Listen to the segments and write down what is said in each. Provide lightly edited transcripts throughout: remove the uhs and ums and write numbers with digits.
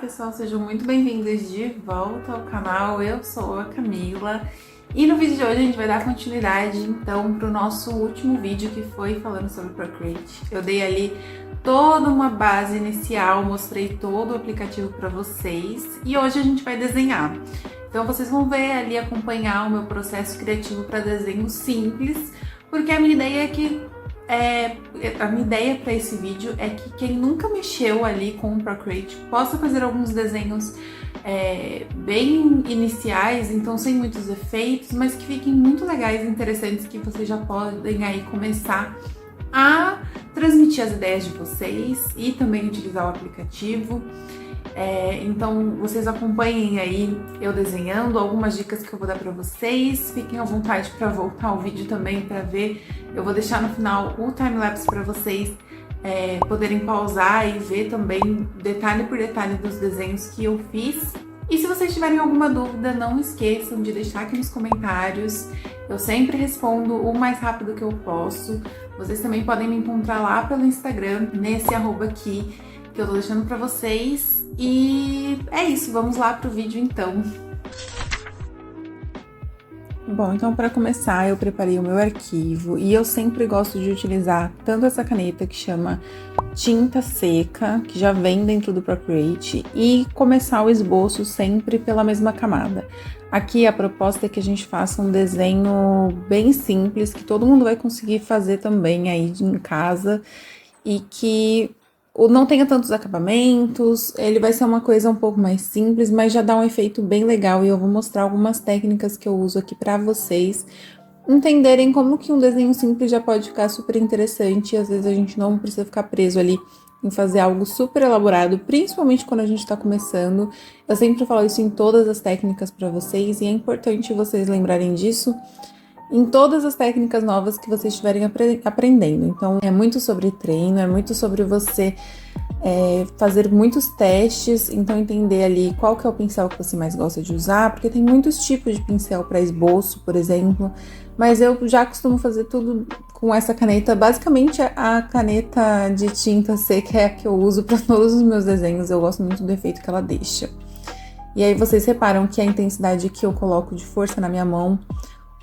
pessoal, sejam muito bem-vindos de volta ao canal. Eu sou a Camila e no vídeo de hoje a gente vai dar continuidade então para o nosso último vídeo, que foi falando sobre Procreate. Eu dei ali toda uma base inicial, mostrei todo o aplicativo para vocês e hoje a gente vai desenhar. Então vocês vão ver ali, acompanhar o meu processo criativo para desenho simples, porque a minha ideia é que a minha ideia para esse vídeo é que quem nunca mexeu ali com o Procreate possa fazer alguns desenhos bem iniciais, então sem muitos efeitos, mas que fiquem muito legais e interessantes, que vocês já podem aí começar a transmitir as ideias de vocês e também utilizar o aplicativo. Então vocês acompanhem aí eu desenhando, algumas dicas que eu vou dar pra vocês. Fiquem à vontade para voltar ao vídeo também para ver. Eu vou deixar no final o timelapse para vocês poderem pausar e ver também detalhe por detalhe dos desenhos que eu fiz. E se vocês tiverem alguma dúvida, não esqueçam de deixar aqui nos comentários. Eu sempre respondo o mais rápido que eu posso. Vocês também podem me encontrar lá pelo Instagram, nesse arroba aqui, que eu tô deixando pra vocês. E é isso, vamos lá pro vídeo então. Bom, então para começar eu preparei o meu arquivo e eu sempre gosto de utilizar tanto essa caneta que chama tinta seca, que já vem dentro do Procreate, e começar o esboço sempre pela mesma camada. Aqui a proposta é que a gente faça um desenho bem simples, que todo mundo vai conseguir fazer também aí em casa e que não tenha tantos acabamentos. Ele vai ser uma coisa um pouco mais simples, mas já dá um efeito bem legal, e eu vou mostrar algumas técnicas que eu uso aqui pra vocês entenderem como que um desenho simples já pode ficar super interessante, e às vezes a gente não precisa ficar preso ali em fazer algo super elaborado, principalmente quando a gente tá começando. Eu sempre falo isso em todas as técnicas pra vocês, e é importante vocês lembrarem disso em todas as técnicas novas que vocês estiverem aprendendo. Então é muito sobre treino, é muito sobre você fazer muitos testes, então entender ali qual que é o pincel que você mais gosta de usar, porque tem muitos tipos de pincel para esboço, por exemplo, mas eu já costumo fazer tudo com essa caneta. Basicamente a caneta de tinta seca é a que eu uso para todos os meus desenhos, eu gosto muito do efeito que ela deixa. E aí vocês reparam que a intensidade que eu coloco de força na minha mão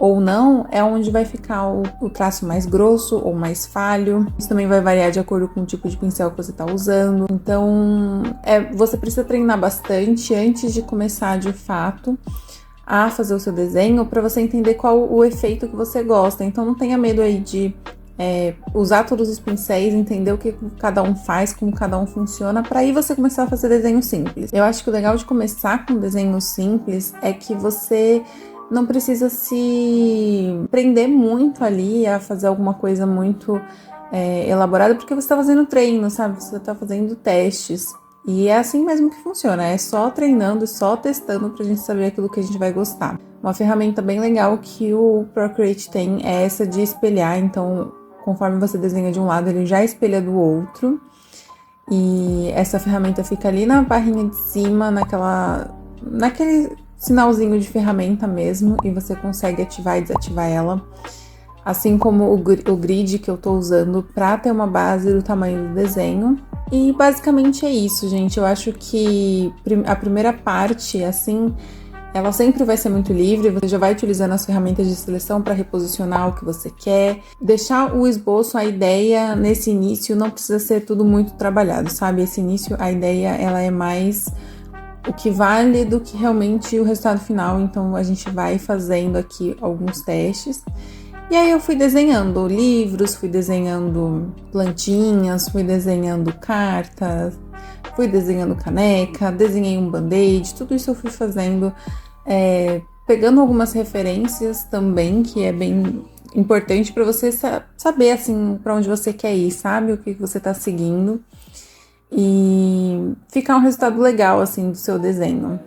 ou não é onde vai ficar o traço mais grosso ou mais falho. Isso também vai variar de acordo com o tipo de pincel que você está usando. Então, você precisa treinar bastante antes de começar de fato a fazer o seu desenho, para você entender qual o efeito que você gosta. Então, não tenha medo aí de usar todos os pincéis, entender o que cada um faz, como cada um funciona, para aí você começar a fazer desenho simples. Eu acho que o legal de começar com desenho simples é que você não precisa se prender muito ali a fazer alguma coisa muito elaborada, porque você está fazendo treino, sabe? Você está fazendo testes. E é assim mesmo que funciona, é só treinando, só testando pra gente saber aquilo que a gente vai gostar. Uma ferramenta bem legal que o Procreate tem é essa de espelhar, então conforme você desenha de um lado, ele já espelha do outro. E essa ferramenta fica ali na barrinha de cima, naquele sinalzinho de ferramenta mesmo, e você consegue ativar e desativar ela, assim como o grid que eu tô usando para ter uma base do tamanho do desenho. E basicamente é isso, gente. Eu acho que a primeira parte, assim, ela sempre vai ser muito livre. Você já vai utilizando as ferramentas de seleção para reposicionar o que você quer, deixar o esboço, a ideia nesse início não precisa ser tudo muito trabalhado, sabe? Esse início, a ideia, ela é mais o que vale do que realmente o resultado final. Então a gente vai fazendo aqui alguns testes. E aí eu fui desenhando livros, fui desenhando plantinhas, fui desenhando cartas, fui desenhando caneca, desenhei um band-aid, tudo isso eu fui fazendo, pegando algumas referências também, que é bem importante para você saber assim para onde você quer ir, sabe? O que você tá seguindo. E ficar um resultado legal assim do seu desenho.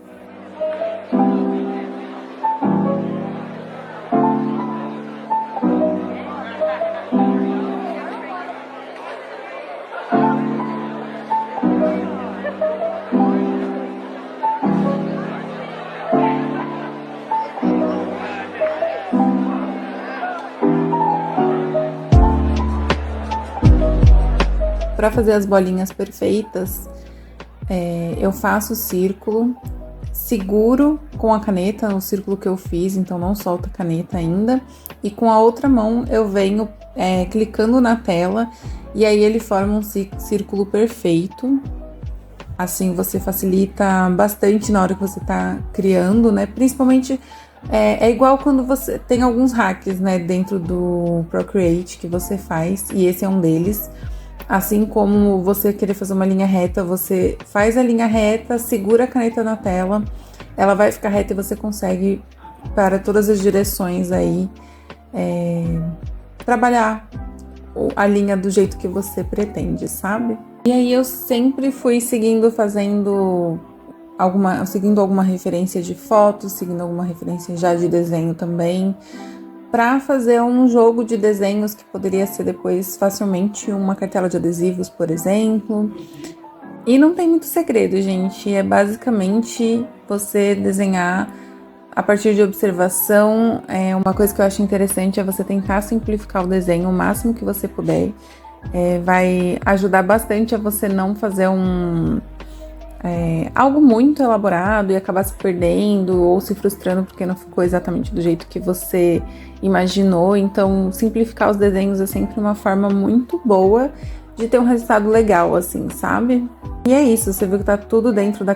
Para fazer as bolinhas perfeitas, eu faço o círculo, seguro com a caneta o círculo que eu fiz, então não solto a caneta ainda, e com a outra mão eu venho clicando na tela e aí ele forma um círculo perfeito. Assim você facilita bastante na hora que você tá criando, né? Principalmente é igual quando você tem alguns hacks, né, dentro do Procreate que você faz, e esse é um deles. Assim como você querer fazer uma linha reta, você faz a linha reta, segura a caneta na tela, ela vai ficar reta e você consegue, para todas as direções aí, trabalhar a linha do jeito que você pretende, sabe? E aí eu sempre fui seguindo alguma referência de foto, seguindo alguma referência já de desenho também, para fazer um jogo de desenhos que poderia ser depois facilmente uma cartela de adesivos, por exemplo. E não tem muito segredo, gente, é basicamente você desenhar a partir de observação. Uma coisa que eu acho interessante é você tentar simplificar o desenho o máximo que você puder. Vai ajudar bastante a você não fazer algo muito elaborado e acabar se perdendo ou se frustrando porque não ficou exatamente do jeito que você imaginou. Então, simplificar os desenhos é sempre uma forma muito boa de ter um resultado legal, assim, sabe? E é isso, você viu que tá tudo dentro da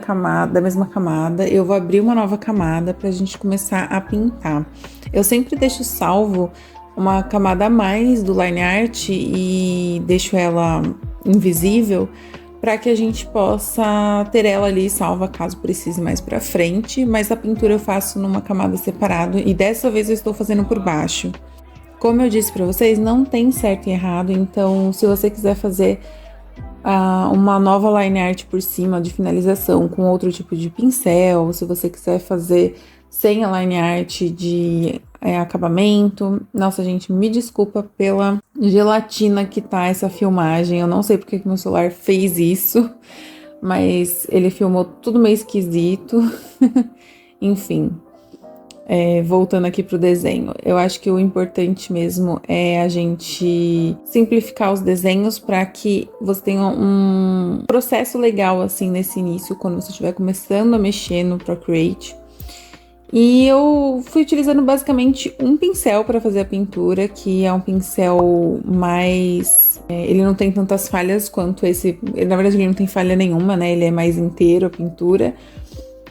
mesma camada. Eu vou abrir uma nova camada pra gente começar a pintar. Eu sempre deixo salvo uma camada a mais do line art e deixo ela invisível para que a gente possa ter ela ali salva caso precise mais para frente, mas a pintura eu faço numa camada separada e dessa vez eu estou fazendo por baixo. Como eu disse para vocês, não tem certo e errado, então se você quiser fazer uma nova line art por cima de finalização com outro tipo de pincel, se você quiser fazer sem a line art de acabamento. Nossa, gente, me desculpa pela gelatina que tá essa filmagem. Eu não sei porque que meu celular fez isso, mas ele filmou tudo meio esquisito. Enfim, voltando aqui pro desenho. Eu acho que o importante mesmo é a gente simplificar os desenhos para que você tenha um processo legal, assim, nesse início, quando você estiver começando a mexer no Procreate. E eu fui utilizando basicamente um pincel para fazer a pintura, que é um pincel mais... ele não tem tantas falhas quanto esse... Na verdade, ele não tem falha nenhuma, né? Ele é mais inteiro a pintura.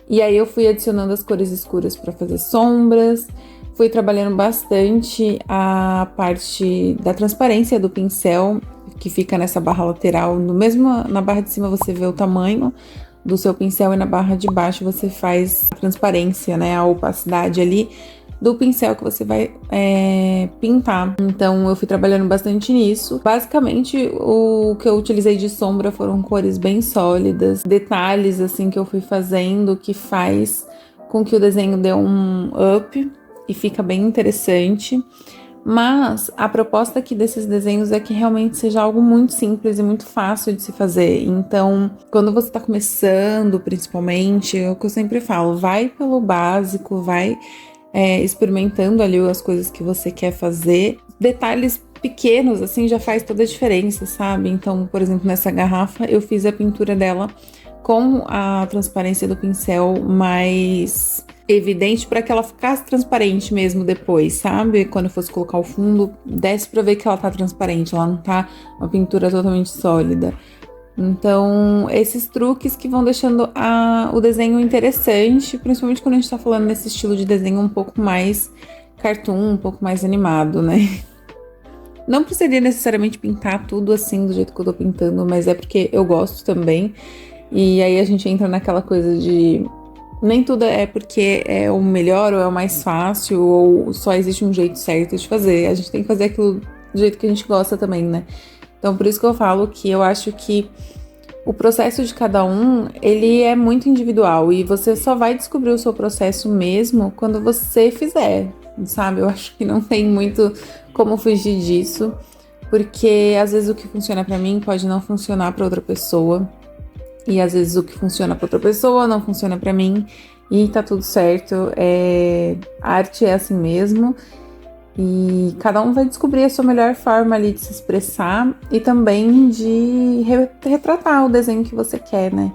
E aí eu fui adicionando as cores escuras para fazer sombras. Fui trabalhando bastante a parte da transparência do pincel, que fica nessa barra lateral. Na barra de cima você vê o tamanho do seu pincel e na barra de baixo você faz a transparência, né, a opacidade ali do pincel que você vai pintar. Então eu fui trabalhando bastante nisso. Basicamente o que eu utilizei de sombra foram cores bem sólidas, detalhes assim que eu fui fazendo que faz com que o desenho dê um up e fica bem interessante. Mas a proposta aqui desses desenhos é que realmente seja algo muito simples e muito fácil de se fazer. Então, quando você tá começando, principalmente, é o que eu sempre falo, vai pelo básico, vai experimentando ali as coisas que você quer fazer. Detalhes pequenos, assim, já faz toda a diferença, sabe? Então, por exemplo, nessa garrafa, eu fiz a pintura dela com a transparência do pincel mais evidente para que ela ficasse transparente mesmo depois, sabe? Quando eu fosse colocar o fundo, desce para ver que ela tá transparente, ela não tá uma pintura totalmente sólida. Então, esses truques que vão deixando o desenho interessante, principalmente quando a gente tá falando nesse estilo de desenho um pouco mais cartoon, um pouco mais animado, né? Não precisaria necessariamente pintar tudo assim do jeito que eu tô pintando, mas é porque eu gosto também. E aí a gente entra naquela coisa de nem tudo é porque é o melhor ou é o mais fácil ou só existe um jeito certo de fazer. A gente tem que fazer aquilo do jeito que a gente gosta também, né? Então por isso que eu falo que eu acho que o processo de cada um, ele é muito individual e você só vai descobrir o seu processo mesmo quando você fizer, sabe? Eu acho que não tem muito como fugir disso, porque às vezes o que funciona pra mim pode não funcionar pra outra pessoa. E às vezes o que funciona pra outra pessoa não funciona pra mim. E tá tudo certo. A arte é assim mesmo. E cada um vai descobrir a sua melhor forma ali de se expressar. E também de retratar o desenho que você quer, né?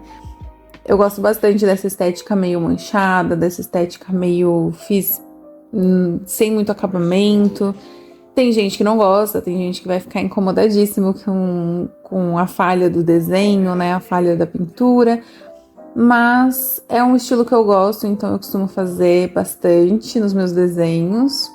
Eu gosto bastante dessa estética meio manchada, dessa estética meio sem muito acabamento. Tem gente que não gosta, tem gente que vai ficar incomodadíssimo com a falha do desenho, né? A falha da pintura. Mas é um estilo que eu gosto, então eu costumo fazer bastante nos meus desenhos.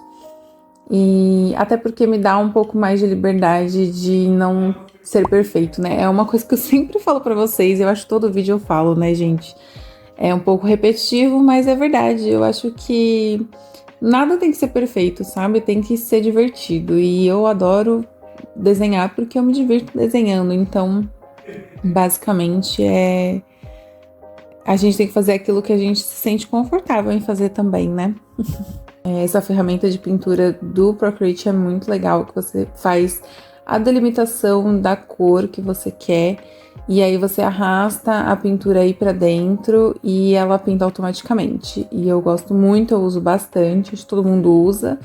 E até porque me dá um pouco mais de liberdade de não ser perfeito, né? É uma coisa que eu sempre falo pra vocês, eu acho que todo vídeo eu falo, né, gente? É um pouco repetitivo, mas é verdade. Eu acho que nada tem que ser perfeito, sabe? Tem que ser divertido. E eu adoro desenhar porque eu me divirto desenhando. Então, basicamente, a gente tem que fazer aquilo que a gente se sente confortável em fazer também, né? Essa ferramenta de pintura do Procreate é muito legal, que você faz a delimitação da cor que você quer e aí você arrasta a pintura aí pra dentro e ela pinta automaticamente. E eu gosto muito, eu uso bastante, acho que todo mundo usa,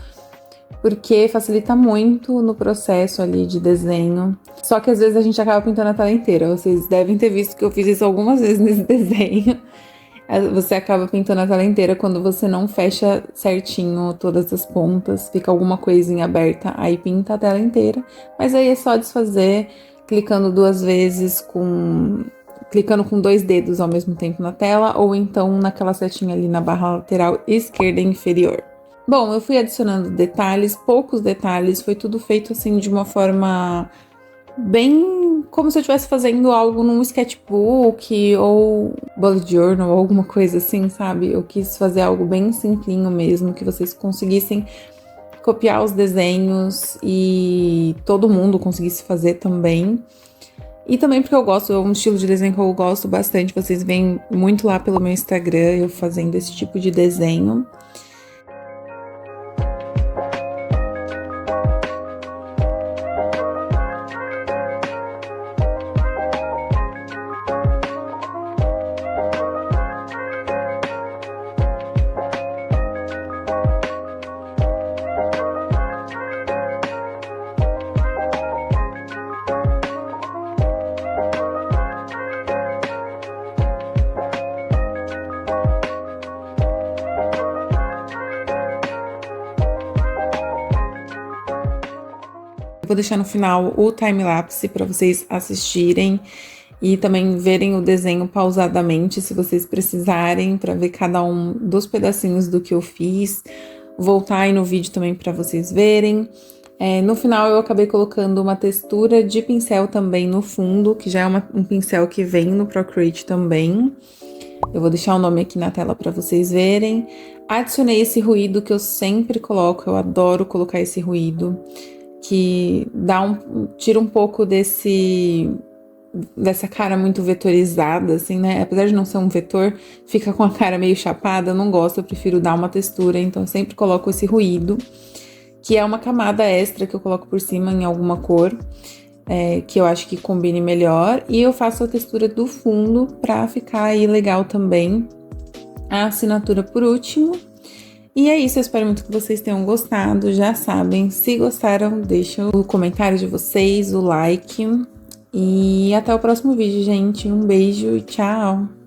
porque facilita muito no processo ali de desenho. Só que às vezes a gente acaba pintando a tela inteira. Vocês devem ter visto que eu fiz isso algumas vezes nesse desenho. Você acaba pintando a tela inteira quando você não fecha certinho todas as pontas, fica alguma coisinha aberta, aí pinta a tela inteira. Mas aí é só desfazer, clicando 2 vezes clicando com 2 dedos ao mesmo tempo na tela, ou então naquela setinha ali na barra lateral esquerda inferior. Bom, eu fui adicionando detalhes, poucos detalhes, foi tudo feito assim de uma forma bem como se eu estivesse fazendo algo num sketchbook ou bullet journal ou alguma coisa assim, sabe? Eu quis fazer algo bem simplinho mesmo, que vocês conseguissem copiar os desenhos e todo mundo conseguisse fazer também. E também porque eu gosto, é um estilo de desenho que eu gosto bastante, vocês veem muito lá pelo meu Instagram eu fazendo esse tipo de desenho. Vou deixar no final o time-lapse para vocês assistirem e também verem o desenho pausadamente, se vocês precisarem, para ver cada um dos pedacinhos do que eu fiz. Voltar aí no vídeo também para vocês verem. No final eu acabei colocando uma textura de pincel também no fundo, que já é um pincel que vem no Procreate também. Eu vou deixar o nome aqui na tela para vocês verem. Adicionei esse ruído que eu sempre coloco, eu adoro colocar esse ruído, que tira um pouco dessa cara muito vetorizada, assim, né? Apesar de não ser um vetor, fica com a cara meio chapada, eu não gosto, eu prefiro dar uma textura, então eu sempre coloco esse ruído, que é uma camada extra que eu coloco por cima em alguma cor, que eu acho que combine melhor, e eu faço a textura do fundo pra ficar aí legal também. A assinatura por último. E é isso, eu espero muito que vocês tenham gostado, já sabem, se gostaram, deixem o comentário de vocês, o like, e até o próximo vídeo, gente, um beijo e tchau!